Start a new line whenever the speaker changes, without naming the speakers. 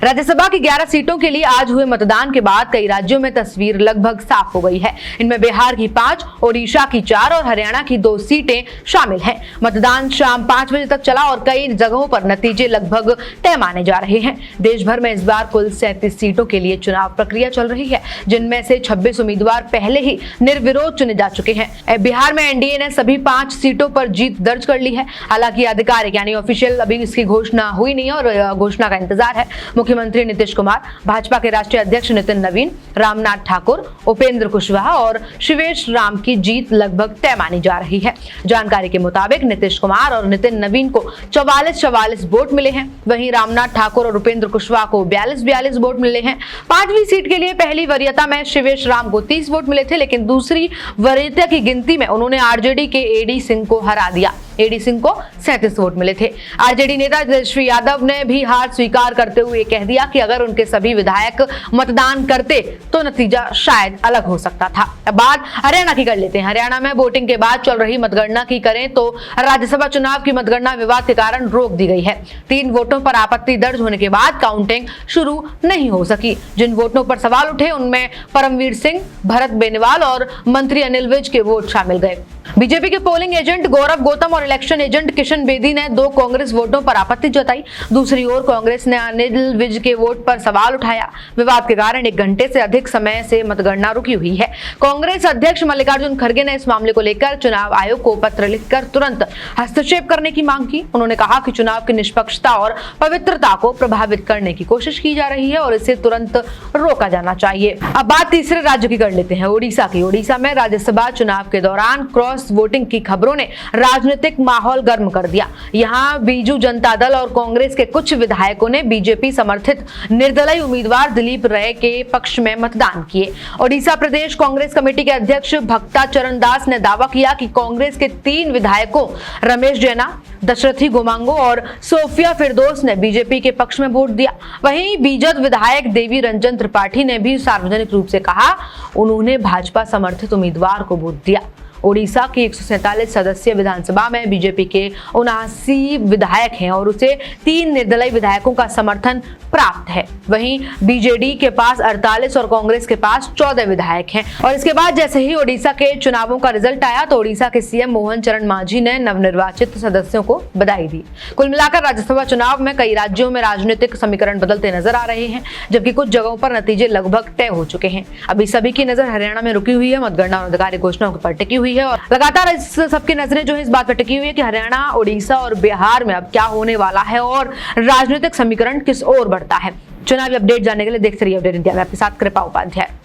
राज्यसभा की 11 सीटों के लिए आज हुए मतदान के बाद कई राज्यों में तस्वीर लगभग साफ हो गई है। इनमें बिहार की 5, ओडिशा की 4 और हरियाणा की 2 सीटें शामिल हैं। मतदान शाम 5 बजे तक चला और कई जगहों पर नतीजे लगभग तय माने जा रहे हैं। देश भर में इस बार कुल 37 सीटों के लिए चुनाव प्रक्रिया चल रही है, जिनमें से 26 उम्मीदवार पहले ही निर्विरोध चुने जा चुके हैं। बिहार में एनडीए ने सभी 5 सीटों पर जीत दर्ज कर ली है। हालांकि आधिकारिक यानी ऑफिशियल अभी इसकी घोषणा हुई नहीं और घोषणा का इंतजार है। मुख्यमंत्री नीतीश कुमार, भाजपा के राष्ट्रीय अध्यक्ष नितिन नवीन, रामनाथ ठाकुर, उपेंद्र कुशवाहा और शिवेश राम की जीत लगभग तय मानी जा रही है। जानकारी के मुताबिक नीतीश कुमार और नितिन नवीन को 44 वोट मिले हैं। वहीं रामनाथ ठाकुर और उपेंद्र कुशवाहा को 42 वोट मिले हैं। 5वीं सीट के लिए पहली वरीयता में शिवेश राम को 30 वोट मिले थे, लेकिन दूसरी वरीयता की गिनती में उन्होंने आरजेडी के एडी सिंह को हरा दिया। एडी सिंह को 37 वोट मिले थे। आरजेडी नेता तेजस्वी यादव ने भी हार स्वीकार करते हुए कह दिया कि अगर उनके सभी विधायक मतदान करते तो नतीजा शायद अलग हो सकता था। अब बात हरियाणा की कर लेते हैं। हरियाणा में वोटिंग के बाद चल रही मतगणना की करें तो राज्यसभा चुनाव की मतगणना विवाद के कारण रोक दी गई है। 3 वोटों पर आपत्ति दर्ज होने के बाद काउंटिंग शुरू नहीं हो सकी। जिन वोटों पर सवाल उठे उनमें परमवीर सिंह, भरत बेनीवाल और मंत्री अनिल विज के वोट शामिल गए। बीजेपी के पोलिंग एजेंट गौरव गौतम और इलेक्शन एजेंट किशन बेदी ने 2 कांग्रेस वोटों पर आपत्ति जताई। दूसरी ओर कांग्रेस ने अनिल विज के वोट पर सवाल उठाया। विवाद के कारण 1 घंटे से अधिक समय से मतगणना रुकी हुई है। कांग्रेस अध्यक्ष मल्लिकार्जुन खड़गे ने इस मामले को लेकर चुनाव आयोग को पत्र लिखकर तुरंत हस्तक्षेप करने की मांग की। उन्होंने कहा कि चुनाव की निष्पक्षता और पवित्रता को प्रभावित करने की कोशिश की जा रही है और इसे तुरंत रोका जाना चाहिए। अब बात तीसरे राज्य की कर लेते हैं, ओडिशा की। ओडिशा में राज्यसभा चुनाव के दौरान क्रॉस वोटिंग की खबरों ने राजनीतिक माहौल गर्म कर दिया। यहां बीजू जनता दल और कांग्रेस के कुछ विधायकों ने बीजेपी समर्थित निर्दलीय उम्मीदवार दिलीप राय के पक्ष में मतदान किए। ओडिशा प्रदेश कांग्रेस कमेटी के अध्यक्ष भक्ता चरण दास ने दावा किया कि कांग्रेस के 3 विधायकों रमेश जैना, दशरथी गोमांगो और सोफिया फिरदौस ने बीजेपी के पक्ष में वोट दिया। वहीं बीजद विधायक देवी रंजन त्रिपाठी ने भी सार्वजनिक रूप से कहा उन्होंने भाजपा समर्थित उम्मीदवार को वोट दिया। ओडिशा की 147 सदस्यीय विधानसभा में बीजेपी के 79 विधायक हैं और उसे 3 निर्दलीय विधायकों का समर्थन प्राप्त है। वहीं बीजेडी के पास 48 और कांग्रेस के पास 14 विधायक हैं। और इसके बाद जैसे ही ओडिशा के चुनावों का रिजल्ट आया तो ओडिशा के सीएम मोहन चरण मांझी ने नवनिर्वाचित सदस्यों को बधाई दी। कुल मिलाकर राज्यसभा चुनाव में कई राज्यों में राजनीतिक समीकरण बदलते नजर आ रहे हैं, जबकि कुछ जगहों पर नतीजे लगभग तय हो चुके हैं। अभी सभी की नजर हरियाणा में रुकी हुई है। मतगणना और आधिकारिक घोषणाओं पर टिकी हुई है और लगातार इस सबकी नजरें जो है इस बात पर टिकी हुई है कि हरियाणा, ओडिशा और बिहार में अब क्या होने वाला है और राजनीतिक समीकरण किस ओर बढ़ता है। चुनावी अपडेट जानने के लिए देखते रहिए अपडेट इंडिया में आपके साथ कृपा उपाध्याय।